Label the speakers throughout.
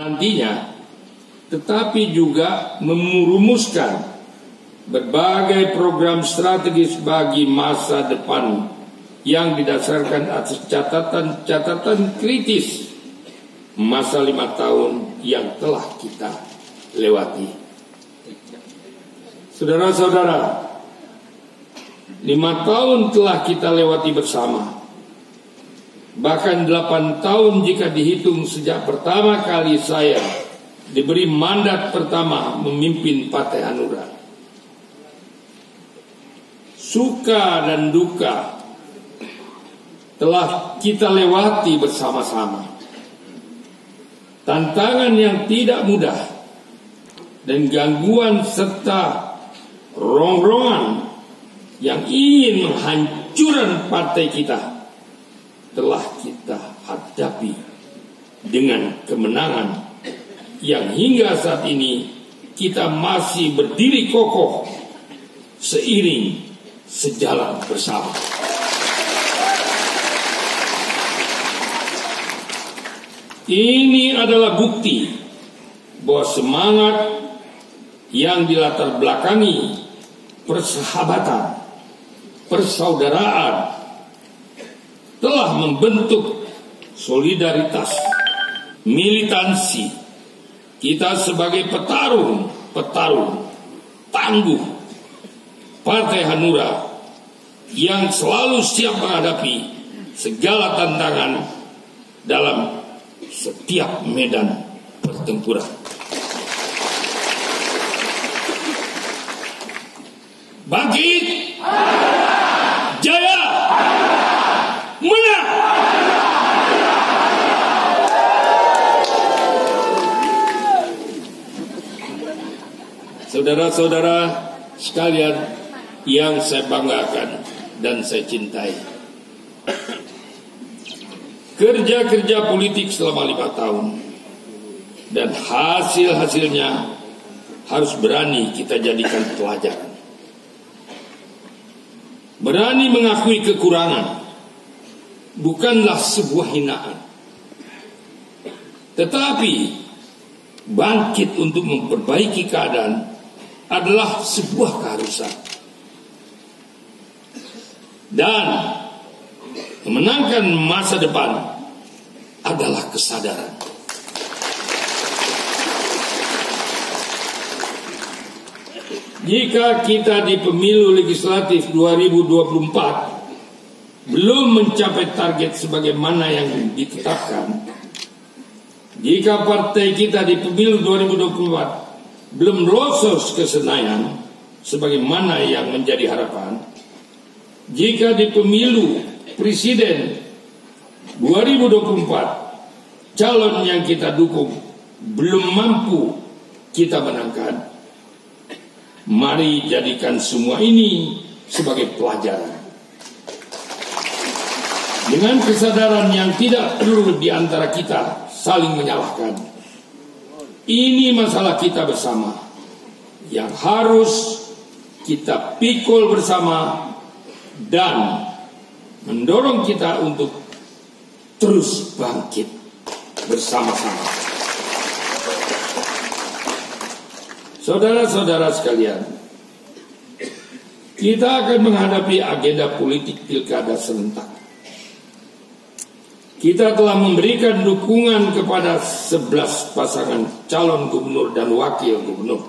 Speaker 1: nantinya, tetapi juga merumuskan berbagai program strategis bagi masa depan yang didasarkan atas catatan kritis masa 5 tahun yang telah kita lewati. Saudara-saudara, 5 tahun telah kita lewati bersama. Bahkan 8 tahun jika dihitung sejak pertama kali saya diberi mandat pertama memimpin Partai Hanura. Suka dan duka telah kita lewati bersama-sama. Tantangan yang tidak mudah dan gangguan serta rongrongan yang ingin menghancurkan partai kita telah kita hadapi dengan kemenangan yang hingga saat ini kita masih berdiri kokoh seiring sejalan bersama. Ini adalah bukti bahwa semangat yang dilatar belakangi persahabatan, persaudaraan telah membentuk solidaritas, militansi kita sebagai petarung tangguh Partai Hanura yang selalu siap menghadapi segala tantangan dalam setiap medan pertempuran. Bangkit, jaya, menang. Saudara-saudara sekalian yang saya banggakan dan saya cintai, kerja-kerja politik selama 5 tahun dan hasil-hasilnya harus berani kita jadikan pelajaran. Berani mengakui kekurangan bukanlah sebuah hinaan, tetapi bangkit untuk memperbaiki keadaan adalah sebuah keharusan. Dan memenangkan masa depan adalah kesadaran. Jika kita di pemilu legislatif 2024 belum mencapai target sebagaimana yang ditetapkan, jika partai kita di pemilu 2024 belum lolos ke Senayan sebagaimana yang menjadi harapan, jika di pemilu presiden 2024 calon yang kita dukung belum mampu kita menangkan, mari jadikan semua ini sebagai pelajaran. Dengan kesadaran yang tidak perlu di antara kita saling menyalahkan. Ini masalah kita bersama yang harus kita pikul bersama dan mendorong kita untuk terus bangkit bersama-sama. Saudara-saudara sekalian, kita akan menghadapi agenda politik pilkada serentak. Kita telah memberikan dukungan kepada 11 pasangan calon gubernur dan wakil gubernur.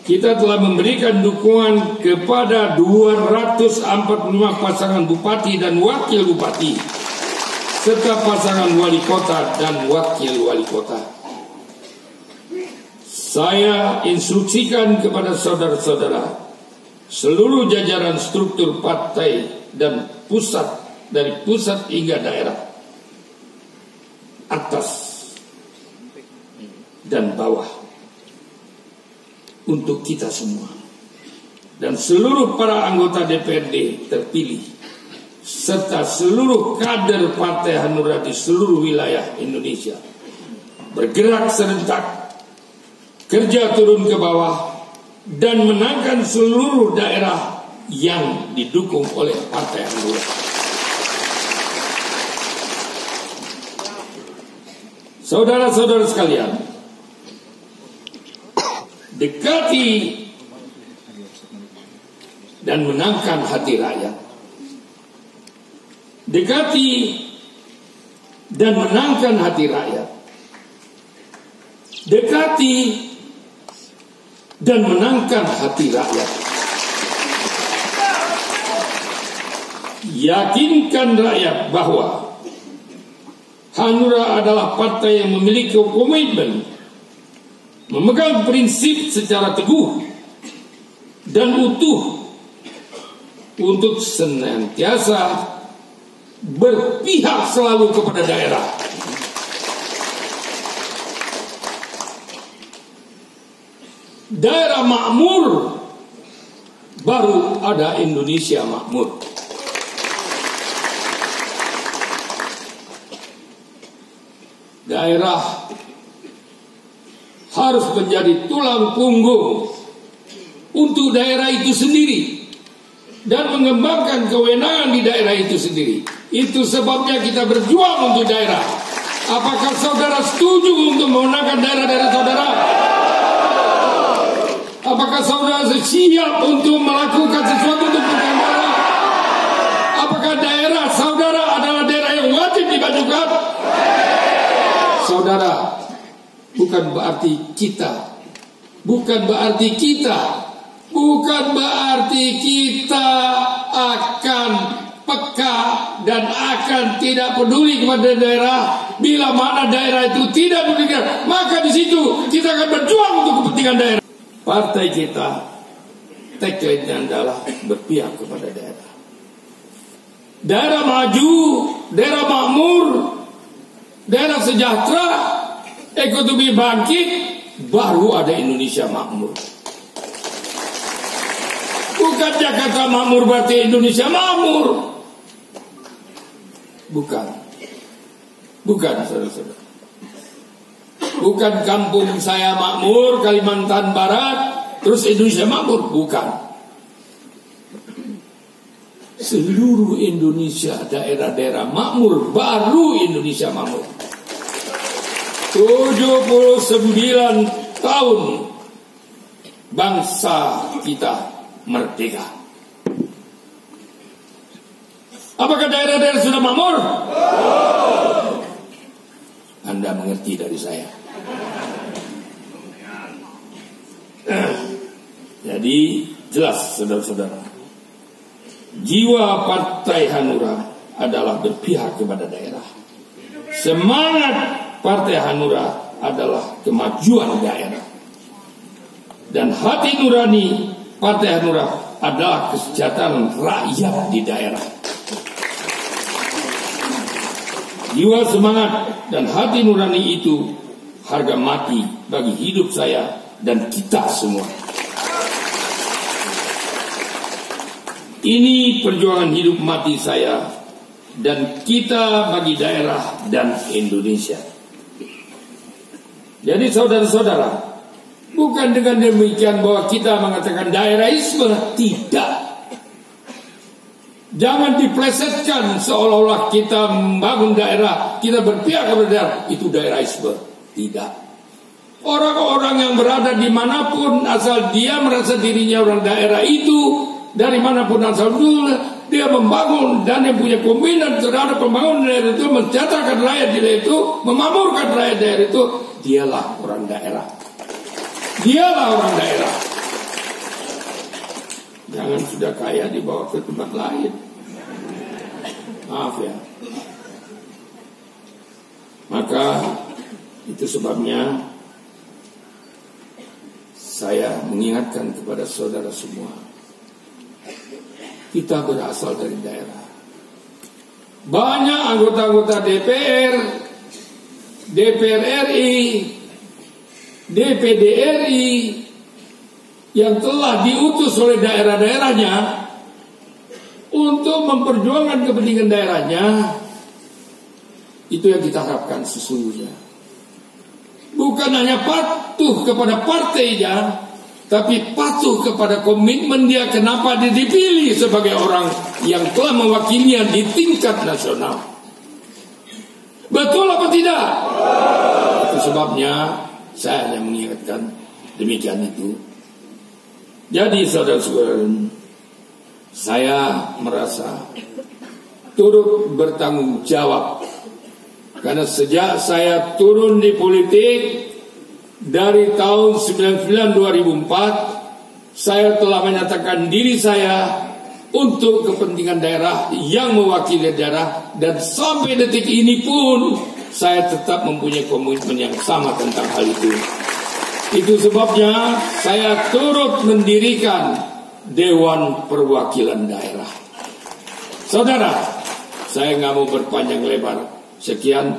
Speaker 1: Kita telah memberikan dukungan kepada 245 pasangan bupati dan wakil bupati, serta pasangan wali kota dan wakil wali kota. Saya instruksikan kepada saudara-saudara seluruh jajaran struktur partai dan pusat, dari pusat hingga daerah, atas dan bawah, untuk kita semua dan seluruh para anggota DPRD terpilih serta seluruh kader Partai Hanura di seluruh wilayah Indonesia bergerak serentak, kerja turun ke bawah dan menangkan seluruh daerah yang didukung oleh Partai Hanura. Saudara-saudara sekalian, dekati dan menangkan hati rakyat. Dekati dan menangkan hati rakyat. Dekati dan menangkan hati rakyat. Yakinkan rakyat bahwa Hanura adalah partai yang memiliki komitmen, memegang prinsip secara teguh dan utuh untuk senantiasa berpihak selalu kepada daerah. Daerah makmur, baru ada Indonesia makmur. Daerah harus menjadi tulang punggung untuk daerah itu sendiri dan mengembangkan kewenangan di daerah itu sendiri. Itu sebabnya kita berjuang untuk daerah. Apakah saudara setuju untuk memenangkan daerah-daerah saudara? Apakah saudara siap untuk melakukan sesuatu untuk daerah? Apakah daerah saudara adalah daerah yang wajib dimajukan? Saudara, bukan berarti kita akan peka dan akan tidak peduli kepada daerah. Bila mana daerah itu tidak peduli, maka di situ kita akan berjuang untuk kepentingan daerah. Partai kita tagline-nya adalah berpihak kepada daerah. Daerah maju, daerah makmur, daerah sejahtera, ekonomi bangkit, baru ada Indonesia makmur. Bukan Jakarta makmur berarti Indonesia makmur. Bukan, saudara-saudara. Bukan kampung saya makmur, Kalimantan Barat, terus Indonesia makmur. Bukan. Seluruh Indonesia, daerah-daerah makmur, baru Indonesia makmur. 79 tahun bangsa kita merdeka. Apakah daerah-daerah sudah makmur? Anda mengerti dari saya. Jadi jelas saudara-saudara, jiwa Partai Hanura adalah berpihak kepada daerah. Semangat Partai Hanura adalah kemajuan daerah. Dan hati nurani Partai Hanura adalah kesejahteraan rakyat di daerah. Jiwa semangat dan hati nurani itu harga mati bagi hidup saya dan kita semua. Ini perjuangan hidup mati saya dan kita bagi daerah dan Indonesia. Jadi saudara-saudara, bukan dengan demikian bahwa kita mengatakan daerahisme, tidak. Jangan diplesetkan seolah-olah kita membangun daerah, kita berpihak kepada daerah, itu daerahisme. Tidak. Orang-orang yang berada dimanapun, asal dia merasa dirinya orang daerah itu, dari manapun asal dia membangun dan yang punya komitmen terhadap pembangunan daerah itu, mensejahterakan rakyat di daerah itu, memakmurkan rakyat daerah itu, dialah orang daerah. Dialah orang daerah. Jangan sudah kaya dibawa ke tempat lain. Maaf ya. Maka itu sebabnya saya mengingatkan kepada saudara semua, kita berasal dari daerah. Banyak anggota-anggota DPR, DPR RI, DPD RI yang telah diutus oleh daerah-daerahnya untuk memperjuangkan kepentingan daerahnya. Itu yang kita harapkan sesungguhnya. Bukan hanya patuh kepada partainya, tapi patuh kepada komitmen dia, kenapa dia dipilih sebagai orang yang telah mewakilinya di tingkat nasional. Betul apa tidak? Itu sebabnya saya hanya mengingatkan demikian itu. Jadi saudara-saudara, saya merasa turut bertanggung jawab karena sejak saya turun di politik dari tahun 99-2004, saya telah menyatakan diri saya untuk kepentingan daerah yang mewakili daerah, dan sampai detik ini pun saya tetap mempunyai komitmen yang sama tentang hal itu. Itu sebabnya saya turut mendirikan Dewan Perwakilan Daerah. Saudara, saya nggak mau berpanjang lebar. Sekian.